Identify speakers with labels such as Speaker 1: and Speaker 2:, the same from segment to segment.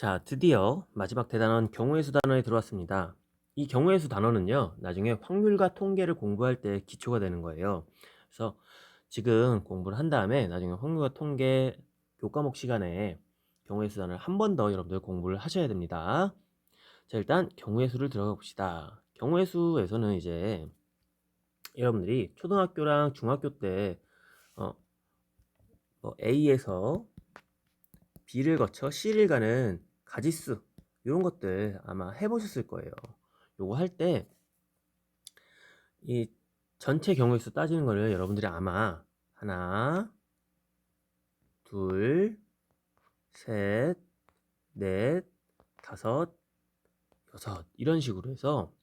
Speaker 1: 자, 드디어 마지막 대단원 경우의 수 단원에 들어왔습니다. 이 경우의 수 단원은요, 나중에 확률과 통계를 공부할 때 기초가 되는 거예요. 그래서 지금 공부를 한 다음에 나중에 확률과 통계 교과목 시간에 경우의 수 단원을 한 번 더 여러분들 공부를 하셔야 됩니다. 자, 일단 경우의 수를 들어가 봅시다. 경우의 수에서는 이제 여러분들이 초등학교랑 중학교 때 A에서 B를 거쳐 C를 가는 가지수 이런 것들 아마 해보셨을 거예요. 요거 할 때 이 전체 경우의 수 따지는 거를 여러분들이 아마 하나, 둘, 셋, 넷, 다섯, 여섯 이런 식으로 해서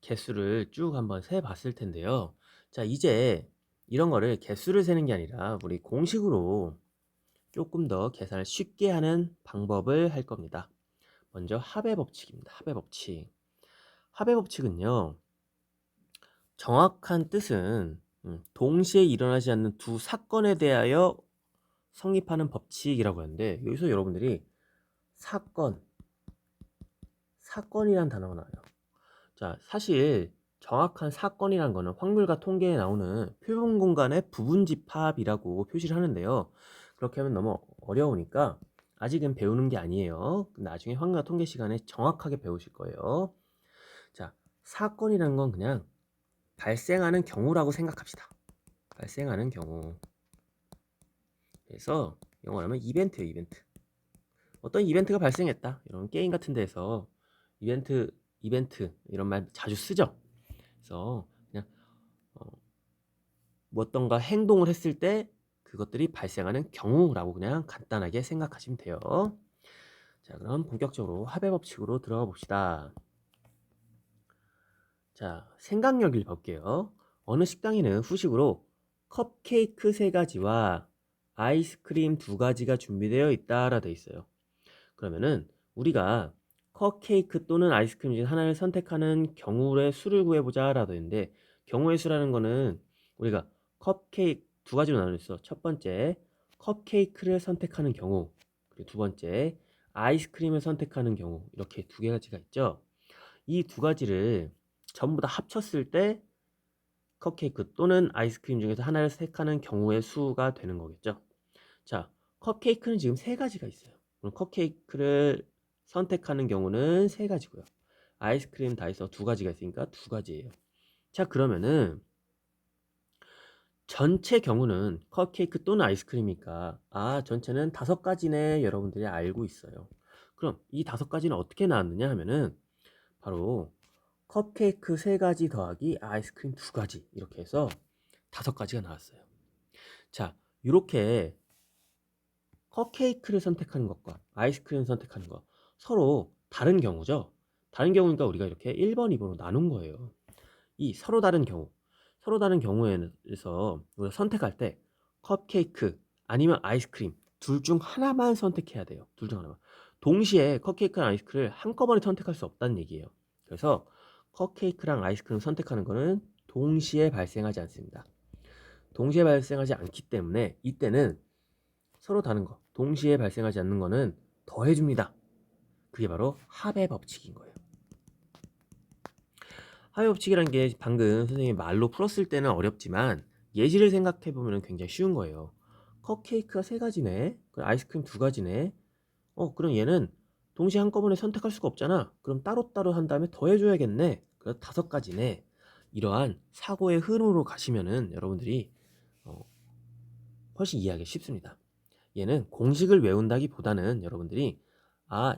Speaker 1: 개수를 쭉 한번 세 봤을 텐데요. 자, 이제 이런 거를 개수를 세는 게 아니라 우리 공식으로 조금 더 계산을 쉽게 하는 방법을 할 겁니다. 먼저 합의 법칙입니다. 합의 법칙. 합의 법칙은요, 정확한 뜻은 동시에 일어나지 않는 두 사건에 대하여 성립하는 법칙이라고 하는데, 여기서 여러분들이 사건이란 단어가 나와요. 자, 사실 정확한 사건이란 거는 확률과 통계에 나오는 표본 공간의 부분 집합이라고 표시를 하는데요. 그렇게 하면 너무 어려우니까 아직은 배우는 게 아니에요. 나중에 확률과 통계 시간에 정확하게 배우실 거예요. 자, 사건이라는 건 그냥 발생하는 경우라고 생각합시다. 발생하는 경우. 그래서 영어로 하면 이벤트예요, 이벤트. 어떤 이벤트가 발생했다. 이런 게임 같은 데서 이벤트 이런 말 자주 쓰죠. 그래서 그냥 뭐 어떤가 행동을 했을 때 그것들이 발생하는 경우라고 그냥 간단하게 생각하시면 돼요. 자, 그럼 본격적으로 합의 법칙으로 들어가 봅시다. 자, 생각력을 볼게요. 어느 식당에는 후식으로 컵케이크 3가지와 아이스크림 2가지가 준비되어 있다라 되어 있어요. 그러면은 우리가 컵케이크 또는 아이스크림 중 하나를 선택하는 경우의 수를 구해보자 라고 했는데, 경우의 수라는 거는 우리가 컵케이크 2가지로 나눠있어. 첫 번째 컵케이크를 선택하는 경우, 그리고 두 번째 아이스크림을 선택하는 경우, 이렇게 2가지가 있죠. 이 2가지를 전부 다 합쳤을 때 컵케이크 또는 아이스크림 중에서 하나를 선택하는 경우의 수가 되는 거겠죠. 자, 컵케이크는 지금 3가지가 있어요. 그럼 컵케이크를 선택하는 경우는 3가지고요. 아이스크림 다 해서 2가지가 있으니까 2가지예요. 자, 그러면은 전체 경우는 컵케이크 또는 아이스크림이니까 전체는 5가지네 여러분들이 알고 있어요. 그럼 이 5가지는 어떻게 나왔느냐 하면은 바로 컵케이크 3가지 더하기 아이스크림 2가지 이렇게 해서 5가지가 나왔어요. 자, 이렇게 컵케이크를 선택하는 것과 아이스크림을 선택하는 것 서로 다른 경우죠. 다른 경우니까 우리가 이렇게 1번, 2번으로 나눈 거예요. 이 서로 다른 경우에서 우리가 선택할 때 컵케이크 아니면 아이스크림 둘 중 하나만 선택해야 돼요. 둘 중 하나만. 동시에 컵케이크랑 아이스크림을 한꺼번에 선택할 수 없다는 얘기예요. 그래서 컵케이크랑 아이스크림 선택하는 거는 동시에 발생하지 않습니다. 동시에 발생하지 않기 때문에 이때는 서로 다른 거, 동시에 발생하지 않는 거는 더해줍니다. 그게 바로 합의 법칙인 거예요. 합의 법칙이란 게 방금 선생님이 말로 풀었을 때는 어렵지만 예시를 생각해 보면 굉장히 쉬운 거예요. 컵케이크가 3가지네, 아이스크림 2가지네. 그럼 얘는 동시에 한꺼번에 선택할 수가 없잖아. 그럼 따로따로 한 다음에 더해줘야겠네. 그래서 5가지네. 이러한 사고의 흐름으로 가시면은 여러분들이 훨씬 이해하기 쉽습니다. 얘는 공식을 외운다기보다는 여러분들이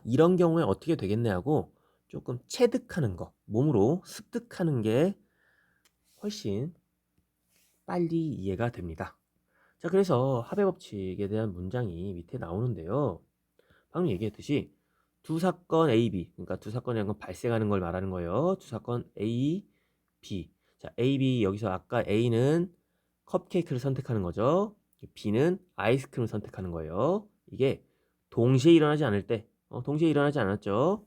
Speaker 1: 이런 경우에 어떻게 되겠네 하고 조금 체득하는 거, 몸으로 습득하는 게 훨씬 빨리 이해가 됩니다. 자, 그래서 합의 법칙에 대한 문장이 밑에 나오는데요. 방금 얘기했듯이 두 사건 A, B, 그러니까 두 사건이라는 건 발생하는 걸 말하는 거예요. 두 사건 A, B. 자, A, B 여기서 아까 A는 컵케이크를 선택하는 거죠. B는 아이스크림을 선택하는 거예요. 이게 동시에 일어나지 않을 때, 동시에 일어나지 않았죠.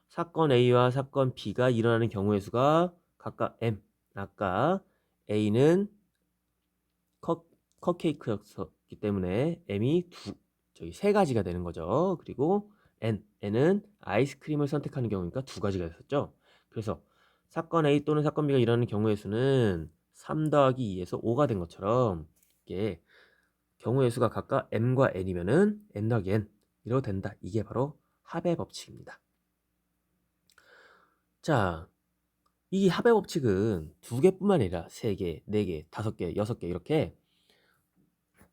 Speaker 1: 사건 A와 사건 B가 일어나는 경우의 수가 각각 M. 아까 A는 컵케이크였기 때문에 M이 3가지가 되는 거죠. 그리고 n은 아이스크림을 선택하는 경우니까 두 가지가 있었죠. 그래서 사건 A 또는 사건 B가 일어나는 경우의 수는 3 더하기 2에서 5가 된 것처럼 이게 경우의 수가 각각 m과 n이면은 n 더하기 n 이러고 된다. 이게 바로 합의 법칙입니다. 자, 이 합의 법칙은 두 개뿐만 아니라 3개, 4개, 5개, 6개 이렇게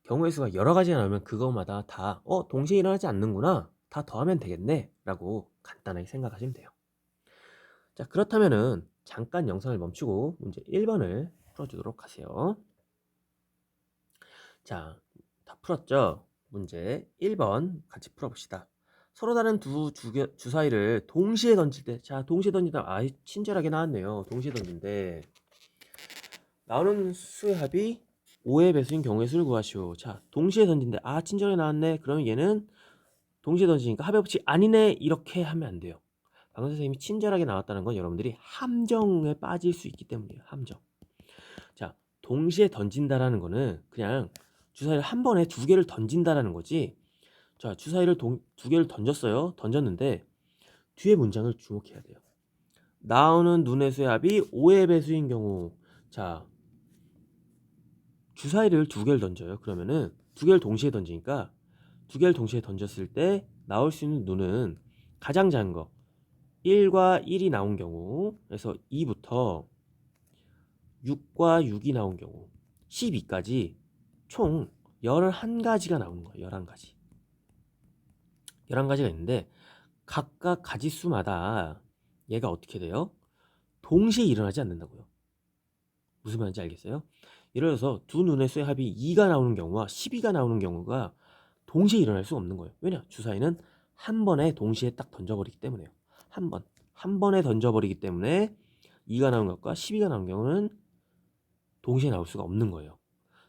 Speaker 1: 경우의 수가 여러 가지가 나오면 그것마다 다 동시에 일어나지 않는구나. 다 더하면 되겠네 라고 간단하게 생각하시면 돼요. 자, 그렇다면은 잠깐 영상을 멈추고 문제 1번을 풀어주도록 하세요. 자, 다 풀었죠? 문제 1번 같이 풀어봅시다. 서로 다른 두 주사위를 동시에 던질 때, 자, 동시에 던진다. 친절하게 나왔네요. 동시에 던진데 나오는 수의 합이 5의 배수인 경우의 수를 구하시오. 자, 동시에 던진데 친절하게 나왔네. 그러면 얘는 동시에 던지니까 합의 법칙 아니네. 이렇게 하면 안 돼요. 방금 선생님이 친절하게 나왔다는 건 여러분들이 함정에 빠질 수 있기 때문이에요. 함정. 자, 동시에 던진다라는 거는 그냥 주사위를 한 번에 2개를 던진다라는 거지. 자, 주사위를 2개를 던졌어요. 던졌는데 뒤에 문장을 주목해야 돼요. 나오는 눈의 수의 합이 5의 배수인 경우. 자, 주사위를 2개를 던져요. 그러면은 2개를 동시에 던지니까 2개를 동시에 던졌을 때 나올 수 있는 눈은 가장 작은 거 1과 1이 나온 경우, 그래서 2부터 6과 6이 나온 경우 12까지 총 11가지가 나오는 거예요. 11가지. 11가지가 있는데 각각 가지수마다 얘가 어떻게 돼요? 동시에 일어나지 않는다고요. 무슨 말인지 알겠어요? 예를 들어서 두 눈의 수의 합이 2가 나오는 경우와 12가 나오는 경우가 동시에 일어날 수 없는 거예요. 왜냐? 주사위는 한 번에 동시에 딱 던져버리기 때문에요. 한 번에 던져버리기 때문에 2가 나오는 것과 12가 나오는 경우는 동시에 나올 수가 없는 거예요.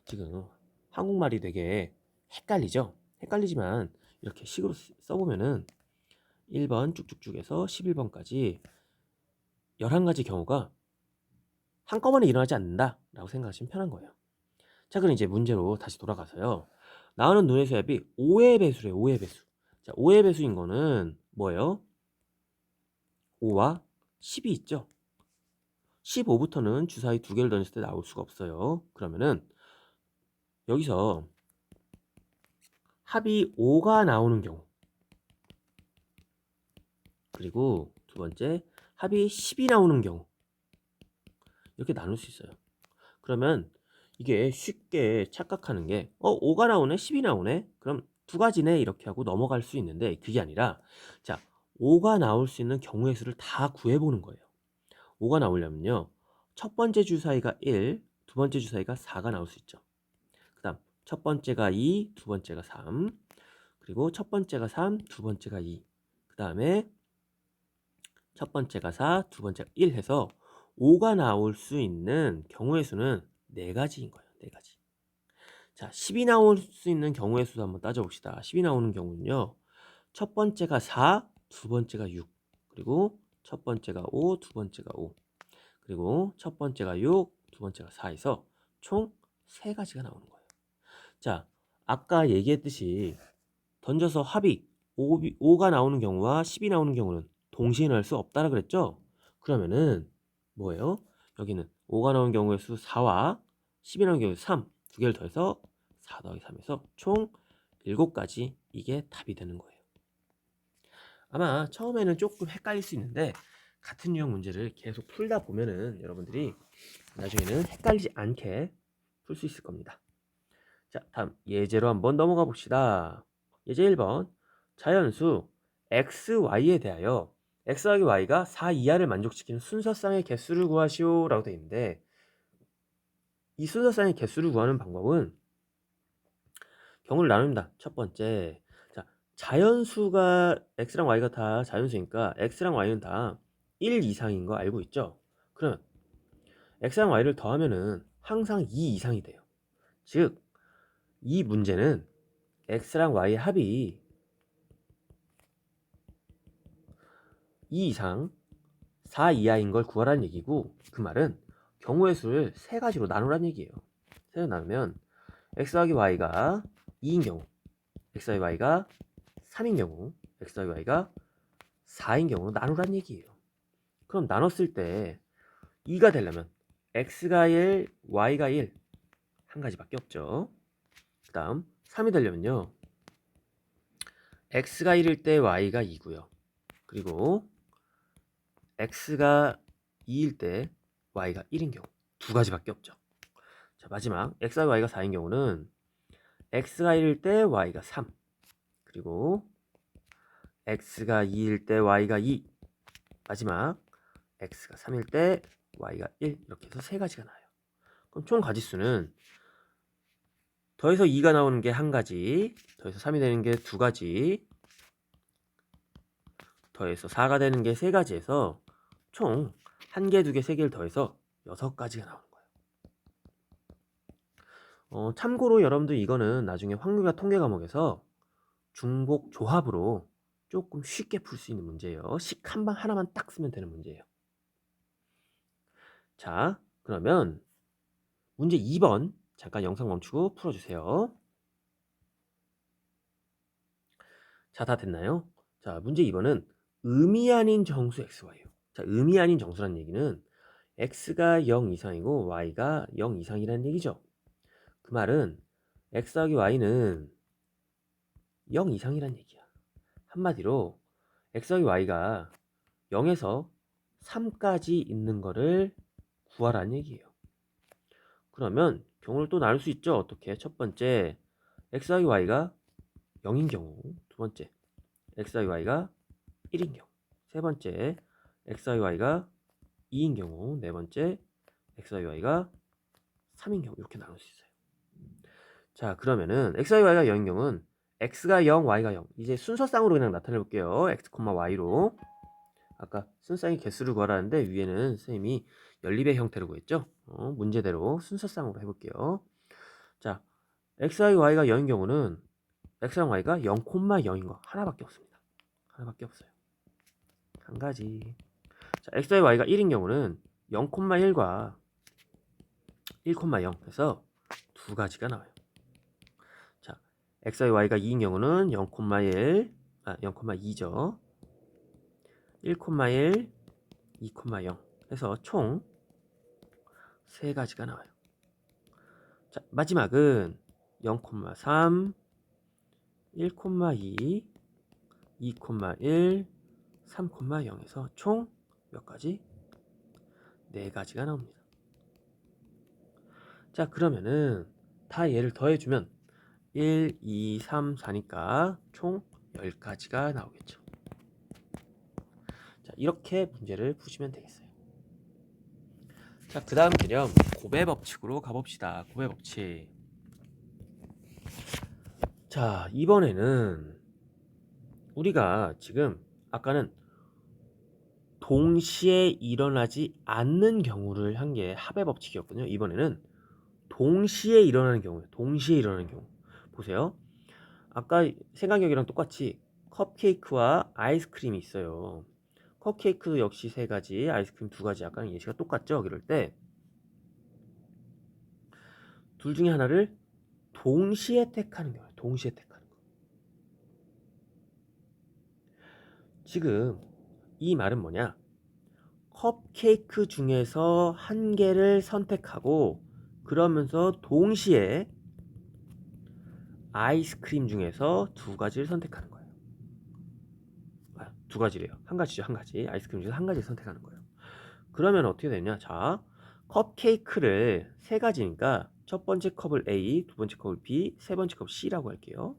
Speaker 1: 지금 한국말이 되게 헷갈리죠? 헷갈리지만 이렇게 식으로 써보면은 1번 쭉쭉쭉해서 11번까지 11가지 경우가 한꺼번에 일어나지 않는다 라고 생각하시면 편한 거예요. 자, 그럼 이제 문제로 다시 돌아가서요. 나오는 눈의 수의 합이 5의 배수래요. 5의 배수. 자, 5의 배수인 거는 뭐예요? 5와 10이 있죠. 15부터는 주사위 2개를 던졌을 때 나올 수가 없어요. 그러면은 여기서 합이 5가 나오는 경우, 그리고 두 번째 합이 10이 나오는 경우, 이렇게 나눌 수 있어요. 그러면 이게 쉽게 착각하는 게 5가 나오네, 10이 나오네, 그럼 2가지네 이렇게 하고 넘어갈 수 있는데 그게 아니라, 자, 5가 나올 수 있는 경우의 수를 다 구해보는 거예요. 5가 나오려면요, 첫 번째 주사위가 1, 두 번째 주사위가 4가 나올 수 있죠. 그 다음 첫 번째가 2, 두 번째가 3, 그리고 첫 번째가 3, 두 번째가 2, 그 다음에 첫 번째가 4, 두 번째가 1 해서 5가 나올 수 있는 경우의 수는 4가지인 거예요. 4가지. 자, 10이 나올 수 있는 경우의 수도 한번 따져봅시다. 10이 나오는 경우는요, 첫 번째가 4, 두 번째가 6, 그리고 첫 번째가 5, 두 번째가 5, 그리고 첫 번째가 6, 두 번째가 4에서 총 3가지가 나오는 거예요. 자, 아까 얘기했듯이 던져서 합이 5가 나오는 경우와 10이 나오는 경우는 동시에 넣을 수 없다라 그랬죠? 그러면은 뭐예요? 여기는 5가 나오는 경우의 수 4와 10이 나오는 경우의 3, 두 개를 더해서 4 더하기 3에서 총 7가지, 이게 답이 되는 거예요. 아마 처음에는 조금 헷갈릴 수 있는데 같은 유형 문제를 계속 풀다 보면은 여러분들이 나중에는 헷갈리지 않게 풀 수 있을 겁니다. 자, 다음 예제로 한번 넘어가 봅시다. 예제 1번. 자연수 x, y에 대하여 x 더하기 y가 4 이하를 만족시키는 순서쌍의 개수를 구하시오 라고 되어 있는데, 이 순서쌍의 개수를 구하는 방법은 경우를 나눕니다. 첫 번째, 자, 자연수가 x랑 y가 다 자연수니까 x랑 y는 다 1 이상인 거 알고 있죠? 그러면 x랑 y를 더하면은 항상 2 이상이 돼요. 즉, 이 문제는 x랑 y의 합이 2 이상 4 이하인 걸 구하라는 얘기고, 그 말은 경우의 수를 3가지로 나누라는 얘기예요. 3가지로 나누면 x 더하기 y가 2인 경우, x 더하기 y가 3인 경우, x 더하기 y가 4인 경우 나누란 얘기예요. 그럼 나눴을 때 2가 되려면 x가 1, y가 1, 한 가지밖에 없죠. 그 다음 3이 되려면요, x가 1일 때 y가 2고요. 그리고 x가 2일 때 y가 1인 경우 두 가지밖에 없죠. 자, 마지막 x와 y가 4인 경우는 x가 1일 때 y가 3, 그리고 x가 2일 때 y가 2, 마지막 x가 3일 때 y가 1, 이렇게 해서 세 가지가 나와요. 그럼 총 가지수는 더해서 2가 나오는 게 한 가지, 더해서 3이 되는 게 두 가지, 더해서 4가 되는 게 세 가지에서 총 한 개, 두 개, 세 개를 더해서 6가지가 나오는 거예요. 참고로 여러분들 이거는 나중에 확률과 통계 과목에서 중복 조합으로 조금 쉽게 풀 수 있는 문제예요. 식 한 방 하나만 딱 쓰면 되는 문제예요. 자, 그러면 문제 2번 잠깐 영상 멈추고 풀어주세요. 자, 다 됐나요? 자, 문제 2번은 의미 아닌 정수 xy예요. 자, 의미 아닌 정수란 얘기는 x가 0 이상이고 y가 0 이상이라는 얘기죠. 그 말은 x 더하기 y는 0 이상이란 얘기야. 한마디로 x 더하기 y가 0에서 3까지 있는 거를 구하라는 얘기예요. 그러면 경우를 또 나눌 수 있죠. 어떻게? 첫 번째, x 더하기 y가 0인 경우, 두 번째, x 더하기 y가 1인 경우, 세 번째, x 더하기 y가 2인 경우, 네 번째, x 더하기 y가 3인 경우, 이렇게 나눌 수 있어요. 자, 그러면은 x 더하기 y가 0인 경우는 x가 0, y가 0. 이제 순서상으로 그냥 나타내 볼게요. x, y로. 아까 순서상의 개수를 구하라는데 위에는 선생님이 연립의 형태로 구했죠. 문제대로 순서상으로 해볼게요. 자, x와 y가 0인 경우는 x랑 y가 0,0인 거 하나밖에 없습니다. 하나밖에 없어요. 한 가지. 자, x와 y가 1인 경우는 0,1과 1,0 해서 두 가지가 나와요. 자, x와 y가 2인 경우는 0,1, 0,2죠. 1,1, 2,0 해서 총 세 가지가 나와요. 자, 마지막은 0,3, 1,2, 2,1, 3,0에서 총 몇 가지? 네 가지가 나옵니다. 자, 그러면은 다 얘를 더해주면 1, 2, 3, 4니까 총 10가지가 나오겠죠. 자, 이렇게 문제를 푸시면 되겠어요. 자, 그 다음 개념 곱의 법칙으로 가봅시다. 곱의 법칙. 자, 이번에는 우리가 지금 아까는 동시에 일어나지 않는 경우를 한 게 합의 법칙이었거든요. 이번에는 동시에 일어나는 경우예요. 동시에 일어나는 경우. 보세요. 아까 생강역이랑 똑같이 컵케이크와 아이스크림이 있어요. 컵케이크도 역시 세 가지, 아이스크림 두 가지. 아까는 예시가 똑같죠. 그럴 때 둘 중에 하나를 동시에 택하는 경우예요. 동시에 택하는 거. 지금 이 말은 뭐냐? 컵케이크 중에서 한 개를 선택하고 그러면서 동시에 아이스크림 중에서 두 가지를 선택하는 거예요. 두 가지래요. 한 가지죠, 한 가지. 아이스크림 중에서 한 가지를 선택하는 거예요. 그러면 어떻게 되냐? 자, 컵케이크를 세 가지니까 첫 번째 컵을 A, 두 번째 컵을 B, 세 번째 컵 C라고 할게요.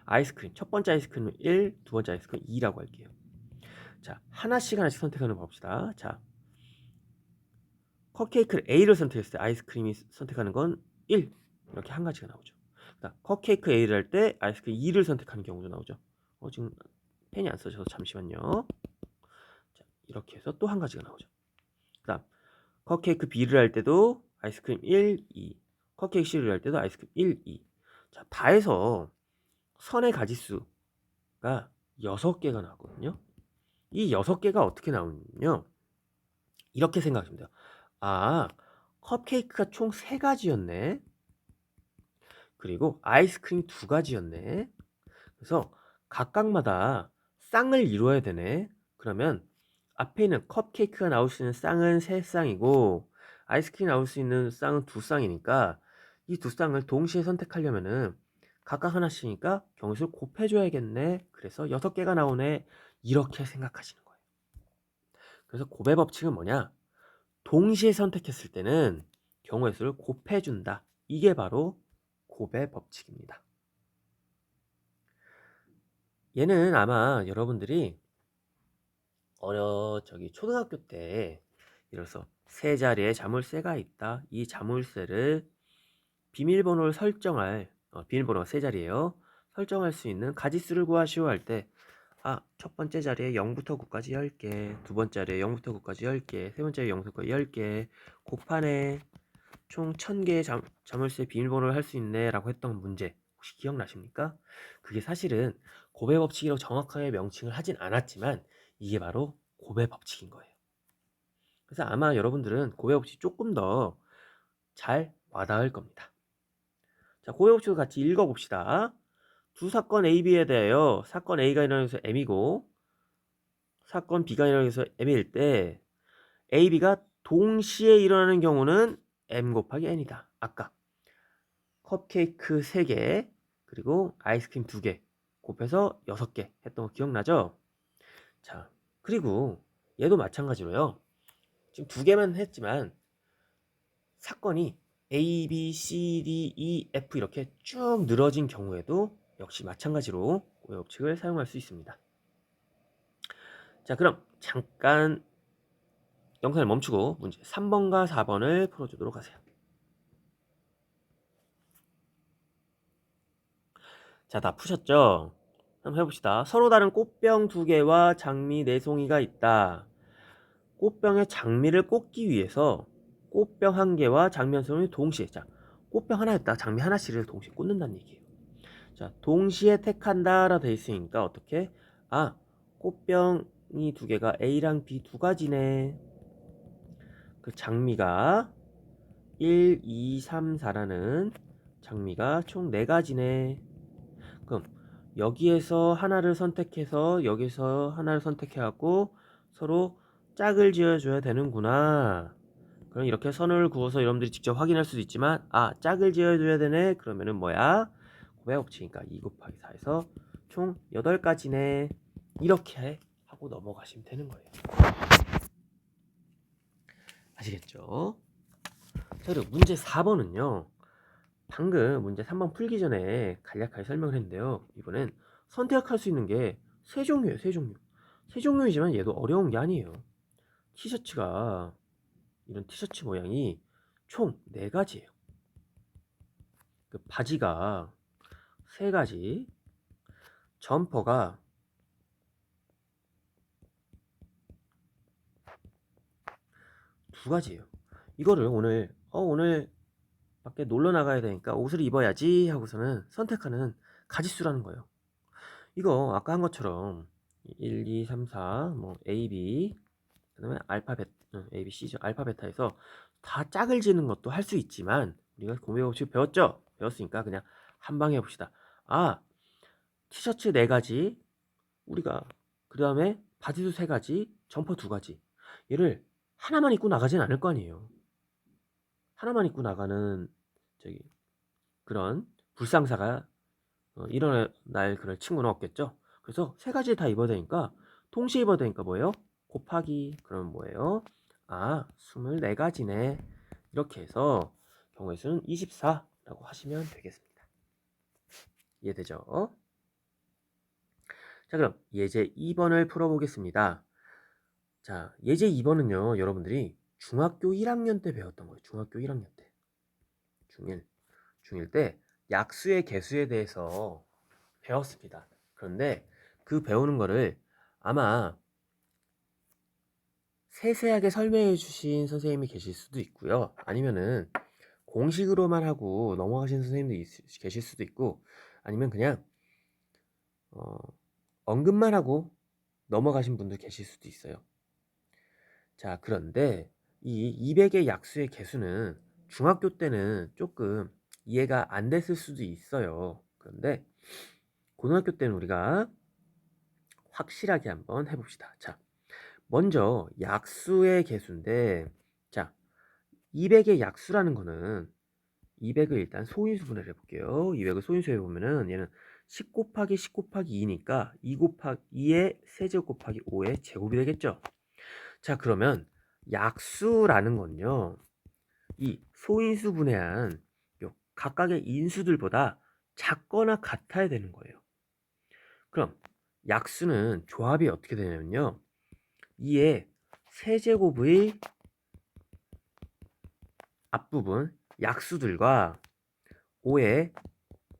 Speaker 1: 아이스크림, 첫 번째 아이스크림은 1, 두 번째 아이스크림 2라고 할게요. 자, 하나씩 선택하는 거 봅시다. 자, 컵케이크를 A를 선택했을 때 아이스크림이 선택하는 건 1, 이렇게 한 가지가 나오죠. 컵케이크 A를 할 때 아이스크림 2를 선택하는 경우도 나오죠. 지금 펜이 안 써져서 잠시만요. 자, 이렇게 해서 또 한 가지가 나오죠. 그 다음 컵케이크 B를 할 때도 아이스크림 1, 2, 컵케이크 C를 할 때도 아이스크림 1, 2. 자, 다 해서 선의 가지수가 6개가 나왔거든요. 이 6개가 어떻게 나오냐면요, 이렇게 생각하시면 돼요. 아, 컵케이크가 총 3가지였네. 그리고 아이스크림 2가지였네. 그래서 각각마다 쌍을 이루어야 되네. 그러면 앞에 있는 컵케이크가 나올 수 있는 쌍은 3쌍이고 아이스크림 나올 수 있는 쌍은 2쌍이니까 이 2쌍을 동시에 선택하려면은 각각 하나씩이니까 경우수를 곱해줘야겠네. 그래서 6개가 나오네. 이렇게 생각하시는 거예요. 그래서 곱의 법칙은 뭐냐? 동시에 선택했을 때는 경우의 수를 곱해준다. 이게 바로 곱의 법칙입니다. 얘는 아마 여러분들이 초등학교 때 이래서 세 자리에 자물쇠가 있다. 이 자물쇠를 비밀번호를 설정할 비밀번호가 세 자리예요. 설정할 수 있는 가지수를 구하시오 할 때 첫 번째 자리에 0부터 9까지 10개, 두 번째 자리에 0부터 9까지 10개, 세 번째 자리에 0부터 9까지 10개, 곱하네 총 1000개의 자물쇠 비밀번호를 할 수 있네 라고 했던 문제 혹시 기억나십니까? 그게 사실은 곱의 법칙이라고 정확하게 명칭을 하진 않았지만 이게 바로 곱의 법칙인 거예요. 그래서 아마 여러분들은 곱의 법칙이 조금 더 잘 와닿을 겁니다. 자, 곱의 법칙을 같이 읽어봅시다. 두 사건 A, B에 대하여 사건 A가 일어나는 것은 M이고 사건 B가 일어나는 것은 M일 때 A, B가 동시에 일어나는 경우는 M 곱하기 N이다. 아까 컵케이크 3개 그리고 아이스크림 2개 곱해서 6개 했던 거 기억나죠? 자, 그리고 얘도 마찬가지로요. 지금 2개만 했지만 사건이 A, B, C, D, E, F 이렇게 쭉 늘어진 경우에도 역시 마찬가지로 곱의 법칙을 사용할 수 있습니다. 자, 그럼 잠깐 영상을 멈추고 문제 3번과 4번을 풀어주도록 하세요. 자, 다 푸셨죠? 한번 해봅시다. 서로 다른 꽃병 2개와 장미 4송이가 있다. 꽃병의 장미를 꽂기 위해서 꽃병 1개와 장미 1송이 동시에 꽃병 하나였다. 장미 하나씩을 동시에 꽂는다는 얘기예요. 자, 동시에 택한다 라 돼 있으니까 어떻게? 꽃병이 2개가 A랑 B 2가지네. 그 장미가 1, 2, 3, 4라는 장미가 총 4가지네. 그럼 여기에서 하나를 선택해서 여기서 하나를 선택해갖고 서로 짝을 지어줘야 되는구나. 그럼 이렇게 선을 그어서 여러분들이 직접 확인할 수도 있지만 짝을 지어줘야 되네. 그러면은 뭐야? 곱의 법칙이니까 2 곱하기 4에서 총 8가지네. 이렇게 하고 넘어가시면 되는 거예요. 아시겠죠? 자, 그리고 문제 4번은요. 방금 문제 3번 풀기 전에 간략하게 설명을 했는데요. 이번엔 선택할 수 있는 게 세 종류예요. 세 종류. 세 종류이지만 얘도 어려운 게 아니에요. 티셔츠가 이런 티셔츠 모양이 총 4가지예요. 그 바지가 3가지, 점퍼가 2가지예요. 이거를 오늘 밖에 놀러 나가야 되니까 옷을 입어야지 하고서는 선택하는 가지수라는 거예요. 이거 아까 한 것처럼 1, 2, 3, 4, A, B, 그 다음에 A, B, C죠. 알파, 베타에서 다 짝을 지는 것도 할 수 있지만 우리가 공백 법칙 배웠죠? 배웠으니까 그냥 한 방에 해봅시다. 티셔츠 4가지, 우리가 그 다음에 바지도 3가지, 점퍼 2가지. 얘를 하나만 입고 나가진 않을 거 아니에요. 하나만 입고 나가는 그런 불상사가 일어날 그럴 친구는 없겠죠. 그래서 3가지 다 입어야 되니까 동시에 입어야 되니까 뭐예요? 곱하기 그러면 뭐예요? 24가지네. 이렇게 해서 경우의 수는 24라고 하시면 되겠습니다. 이해되죠? 자, 그럼 예제 2번을 풀어보겠습니다. 자, 예제 2번은요, 여러분들이 중학교 1학년 때 배웠던 거예요. 중학교 1학년 때. 중1 때 약수의 개수에 대해서 배웠습니다. 그런데 그 배우는 거를 아마 세세하게 설명해 주신 선생님이 계실 수도 있고요. 아니면은 공식으로만 하고 넘어가신 선생님도 계실 수도 있고, 아니면 그냥 언급만 하고 넘어가신 분도 계실 수도 있어요. 자, 그런데 이 200의 약수의 개수는 중학교 때는 조금 이해가 안 됐을 수도 있어요. 그런데 고등학교 때는 우리가 확실하게 한번 해봅시다. 자, 먼저 약수의 개수인데, 자, 200의 약수라는 거는 200을 일단 소인수 분해를 해볼게요. 200을 소인수 해보면은 얘는 10 곱하기 10 곱하기 2니까 2 곱하기 2의 세제곱 곱하기 5의 제곱이 되겠죠. 자, 그러면 약수라는 건요, 이 소인수 분해한 요 각각의 인수들보다 작거나 같아야 되는 거예요. 그럼 약수는 조합이 어떻게 되냐면요, 2의 세제곱의 앞부분 약수들과 5의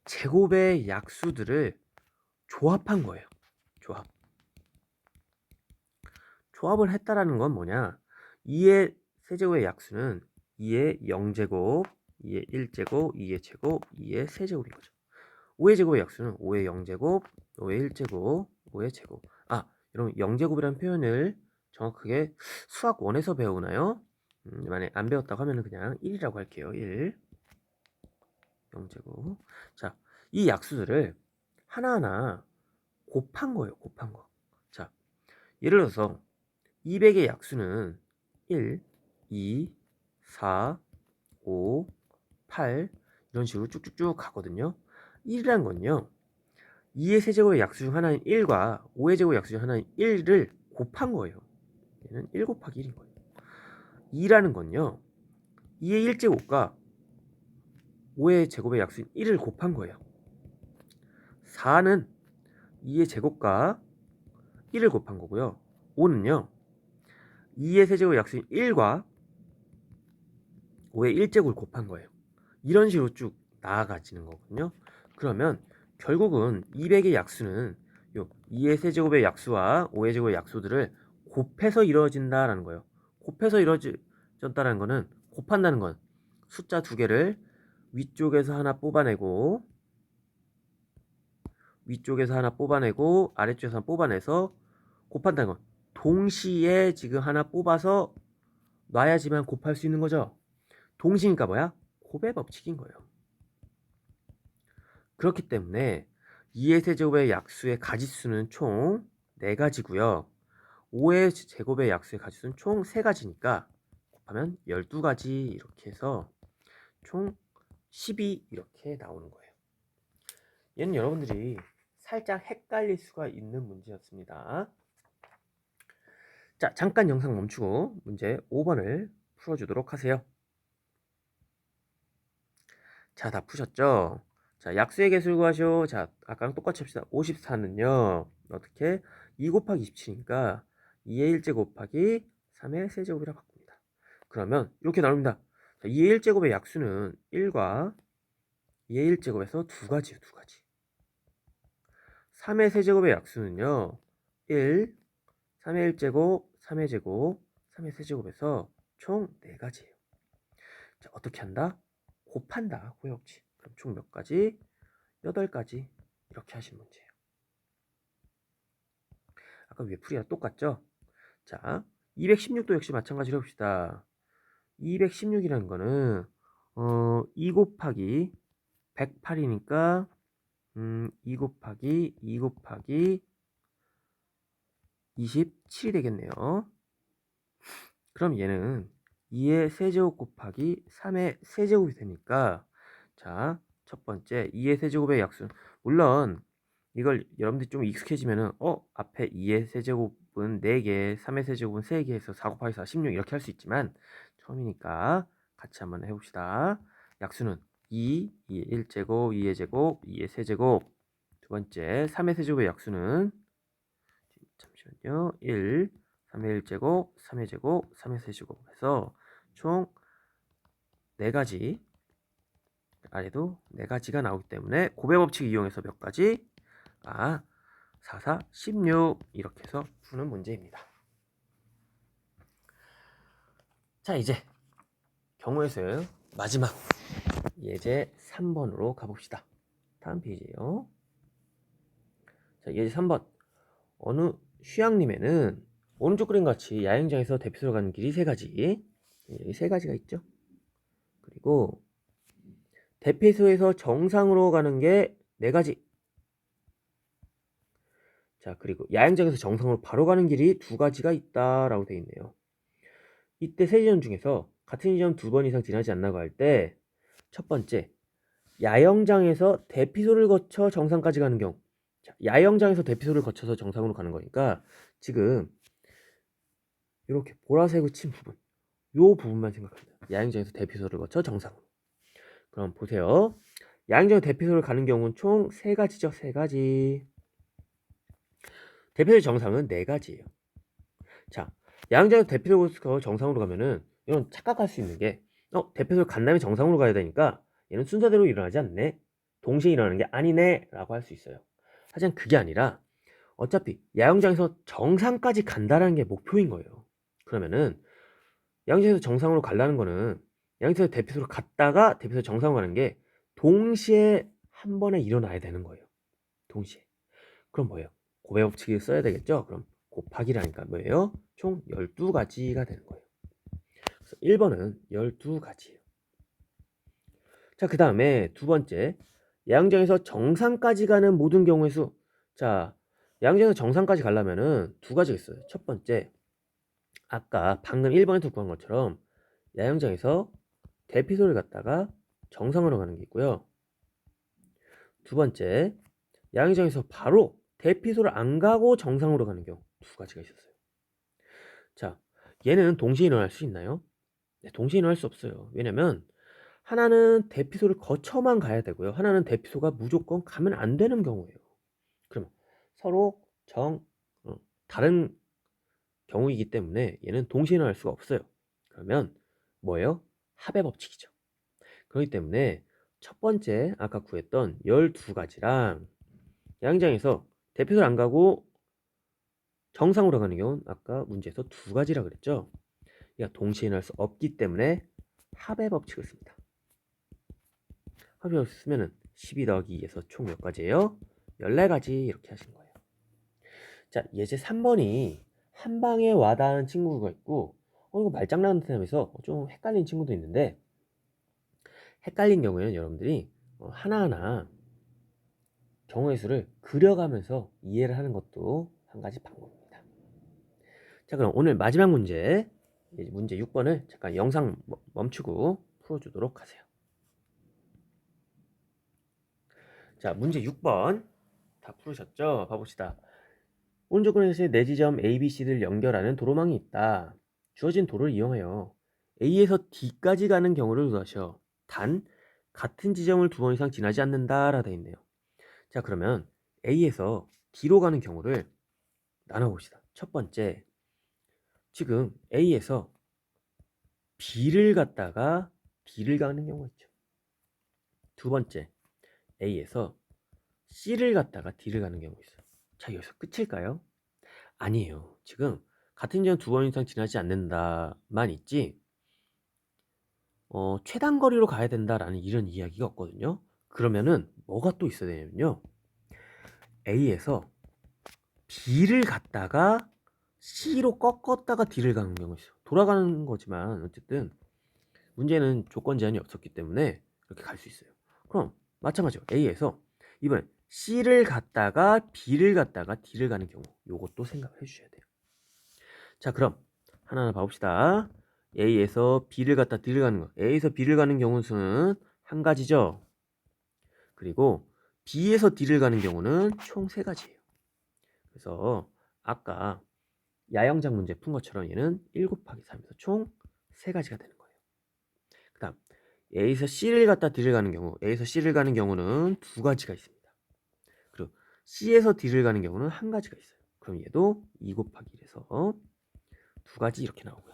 Speaker 1: 제곱의 약수들을 조합한 거예요. 조합을 했다라는 건 뭐냐, 2의 세제곱의 약수는 2의 0제곱, 2의 1제곱, 2의 제곱, 2의 세제곱인 거죠. 5의 제곱의 약수는 5의 0제곱, 5의 1제곱, 5의 제곱. 아, 여러분 0제곱이라는 표현을 정확하게 수학 1에서 배우나요? 만약에 안 배웠다고 하면 그냥 1이라고 할게요. 1. 0제곱. 자, 이 약수들을 하나하나 곱한 거예요. 곱한 거. 자, 예를 들어서 200의 약수는 1, 2, 4, 5, 8 이런 식으로 쭉쭉쭉 가거든요. 1이란 건요, 2의 세제곱의 약수 중 하나인 1과 5의 제곱의 약수 중 하나인 1을 곱한 거예요. 얘는 1 곱하기 1인 거예요. 2라는 건요, 2의 1제곱과 5의 제곱의 약수인 1을 곱한 거예요. 4는 2의 제곱과 1을 곱한 거고요. 5는요, 2의 세제곱의 약수인 1과 5의 1제곱을 곱한 거예요. 이런 식으로 쭉 나아가지는 거거든요. 그러면 결국은 200의 약수는 요 2의 세제곱의 약수와 5의 제곱의 약수들을 곱해서 이루어진다라는 거예요. 곱해서 이루어졌다라는 거는, 곱한다는 건 숫자 두 개를 위쪽에서 하나 뽑아내고 아래쪽에서 하나 뽑아내서 곱한다는 건 동시에 지금 하나 뽑아서 놔야지만 곱할 수 있는 거죠. 동시니까 뭐야? 곱의 법칙인 거예요. 그렇기 때문에 2의 세제곱의 약수의 가지수는 총 4가지고요. 5의 제곱의 약수의 가지수는 총 3가지니까 곱하면 12가지 이렇게 해서 총 12 이렇게 나오는 거예요. 얘는 여러분들이 살짝 헷갈릴 수가 있는 문제였습니다. 자, 잠깐 영상 멈추고 문제 5번을 풀어주도록 하세요. 자, 다 푸셨죠? 자, 약수의 개수를 구하시오. 자, 아까랑 똑같이 합시다. 54는요, 어떻게? 2 곱하기 27이니까 2의 1제곱 곱하기 3의 세제곱이라 바꿉니다. 그러면 이렇게 나옵니다. 자, 2의 1제곱의 약수는 1과 2의 1제곱에서 2가지요, 2가지. 3의 세제곱의 약수는요, 1, 3의 1제곱, 3의 제곱, 3의 세제곱에서 총 4가지예요. 자, 어떻게 한다? 곱한다. 구역지. 그럼 총 몇 가지? 8가지. 이렇게 하시는 문제예요. 아까 위에 풀이랑 똑같죠? 자, 216도 역시 마찬가지로 해봅시다. 216이라는 거는 2 곱하기 108이니까 2 곱하기 2 곱하기 27이 되겠네요. 그럼 얘는 2의 세제곱 곱하기 3의 세제곱이 되니까, 자, 첫 번째 2의 세제곱의 약수, 물론 이걸 여러분들이 좀 익숙해지면은 앞에 2의 세제곱은 4개, 3의 세제곱은 3개 해서 4 곱하기 4, 16 이렇게 할 수 있지만, 처음이니까 같이 한번 해봅시다. 약수는 2, 2의 1제곱, 2의 제곱, 2의 세제곱. 두 번째 3의 세제곱의 약수는, 잠시만요, 1, 3의 1제곱, 3의 제곱, 3의 세제곱 해서 총 4가지, 아래도 4가지가 나오기 때문에 곱의 법칙 이용해서 몇 가지? 4, 4, 16 이렇게 해서 푸는 문제입니다. 자, 이제 경우의 수 마지막 예제 3번으로 가봅시다. 다음 페이지에요. 자, 예제 3번. 어느 휴양림에는 오른쪽 그림 같이 야영장에서 대피소로 가는 길이 3가지, 여기 3가지가 있죠. 그리고 대피소에서 정상으로 가는 게 4가지. 자, 그리고 야영장에서 정상으로 바로 가는 길이 두 가지가 있다라고 되어 있네요. 이때 세 지점 중에서 같은 지점 두 번 이상 지나지 않나고 할 때 첫 번째, 야영장에서 대피소를 거쳐 정상까지 가는 경우. 자, 야영장에서 대피소를 거쳐서 정상으로 가는 거니까 지금 이렇게 보라색으로 친 부분, 요 부분만 생각합니다. 야영장에서 대피소를 거쳐 정상으로. 그럼 보세요. 야영장 대피소를 가는 경우는 총 3가지죠. 3가지. 대피소 정상은 4가지예요. 자, 야영장에서 대피소 정상으로 가면은 이건 착각할 수 있는 게 대피소를 간 다음에 정상으로 가야 되니까 얘는 순서대로 일어나지 않네. 동시에 일어나는 게 아니네 라고 할 수 있어요. 하지만 그게 아니라 어차피 야영장에서 정상까지 간다는 게 목표인 거예요. 그러면은 야영장에서 정상으로 가려는 거는 야영장에서 대피소로 갔다가 대피소 정상으로 가는 게 동시에 한 번에 일어나야 되는 거예요. 동시에. 그럼 뭐예요? 곱의 법칙을 써야 되겠죠? 그럼 곱하기라니까 뭐예요? 총 12가지가 되는 거예요. 그래서 1번은 12가지예요. 자, 그 다음에 두 번째, 야영장에서 정상까지 가는 모든 경우의 수. 자, 야영장에서 정상까지 가려면은 2가지가 있어요. 첫 번째, 아까 방금 1번에서 구한 것처럼 야영장에서 대피소를 갔다가 정상으로 가는 게 있고요. 두 번째, 야영장에서 바로 대피소를 안 가고 정상으로 가는 경우 2가지가 있었어요. 자, 얘는 동시에 일어날 수 있나요? 네, 동시에 일어날 수 없어요. 왜냐면 하나는 대피소를 거쳐만 가야 되고요. 하나는 대피소가 무조건 가면 안 되는 경우예요. 그러면 서로 다른 경우이기 때문에 얘는 동시에 일어날 수가 없어요. 그러면 뭐예요? 합의 법칙이죠. 그렇기 때문에 첫 번째 아까 구했던 12가지랑 야영장에서 대피소를 안 가고 정상으로 가는 경우는 아까 문제에서 2가지라 그랬죠. 얘가 동시에 일어날 수 없기 때문에 합의 법칙을 씁니다. 합의 법칙 쓰면은 12 더하기 2에서 총 몇 가지예요? 14가지 이렇게 하신 거예요. 자, 예제 3번이 한 방에 와닿은 친구가 있고 이거 말장난 하면서 좀 헷갈린 친구도 있는데 헷갈린 경우에는 여러분들이 하나하나 경우의 수를 그려가면서 이해를 하는 것도 한 가지 방법입니다. 자, 그럼 오늘 마지막 문제 6번을 잠깐 영상 멈추고 풀어주도록 하세요. 자, 문제 6번 다 풀으셨죠? 봐봅시다. 오른쪽 그래프에 네 지점 A, B, C를 연결하는 도로망이 있다. 주어진 도로를 이용하여 A에서 D까지 가는 경우를 구하셔. 단 같은 지점을 2번 이상 지나지 않는다라 되어 있네요. 자, 그러면 A에서 D로 가는 경우를 나눠봅시다. 첫 번째, 지금 A에서 B를 갔다가 D를 가는 경우가 있죠. 두 번째, A에서 C를 갔다가 D를 가는 경우가 있어요. 자, 여기서 끝일까요? 아니에요. 지금 같은 지점 2번 이상 지나지 않는다만 있지 최단 거리로 가야 된다라는 이런 이야기가 없거든요. 그러면은 뭐가 또 있어야 되냐면요. A에서 B를 갔다가 C로 꺾었다가 D를 가는 경우가 있어요. 돌아가는 거지만 어쨌든 문제는 조건 제한이 없었기 때문에 이렇게 갈 수 있어요. 그럼 마찬가지로 A에서 이번엔 C를 갔다가 B를 갔다가 D를 가는 경우 요것도 생각해 주셔야 돼요. 자, 그럼 하나하나 봐봅시다. A에서 B를 갔다 D를 가는 거. A에서 B를 가는 경우 수는 한 가지죠. 그리고 B에서 D를 가는 경우는 총 3가지예요. 그래서 아까 야영장 문제 푼 것처럼 얘는 1 곱하기 3에서 총 3가지가 되는 거예요. 그 다음 A에서 C를 갔다 D를 가는 경우 A에서 C를 가는 경우는 2가지가 있습니다. 그리고 C에서 D를 가는 경우는 한 가지가 있어요. 그럼 얘도 2 곱하기 1에서 2가지 이렇게 나오고요.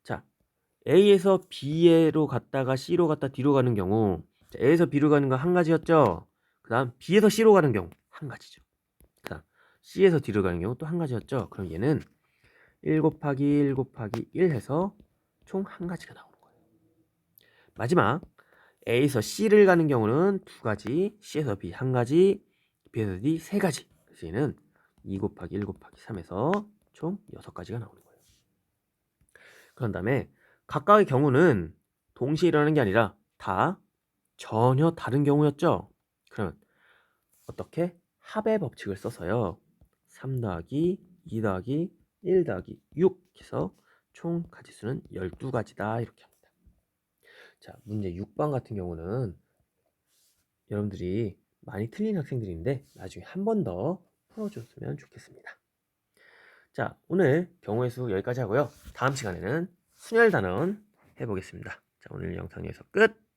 Speaker 1: 자, A에서 B로 갔다가 C로 갔다 D로 가는 경우 A에서 B로 가는 거 한 가지였죠. 그 다음 B에서 C로 가는 경우 한 가지죠. 그 다음 C에서 D로 가는 경우 또 한 가지였죠. 그럼 얘는 1 곱하기 1 곱하기 1 해서 총 한 가지가 나오는 거예요. 마지막 A에서 C를 가는 경우는 2가지, C에서 B 한 가지, B에서 D 3가지. 그래서 얘는 2 곱하기 1 곱하기 3에서 총 6가지가 나오는 거예요. 그런 다음에 각각의 경우는 동시에 일어나는 게 아니라 다 전혀 다른 경우였죠. 그러면 어떻게? 합의 법칙을 써서요. 3 더하기 2 더하기 1 더하기 6 해서 총 가지수는 12가지다 이렇게 합니다. 자, 문제 6번 같은 경우는 여러분들이 많이 틀린 학생들인데 나중에 한 번 더 풀어줬으면 좋겠습니다. 자, 오늘 경우의 수 여기까지 하고요. 다음 시간에는 순열 단원 해보겠습니다. 자, 오늘 영상 여기서 끝!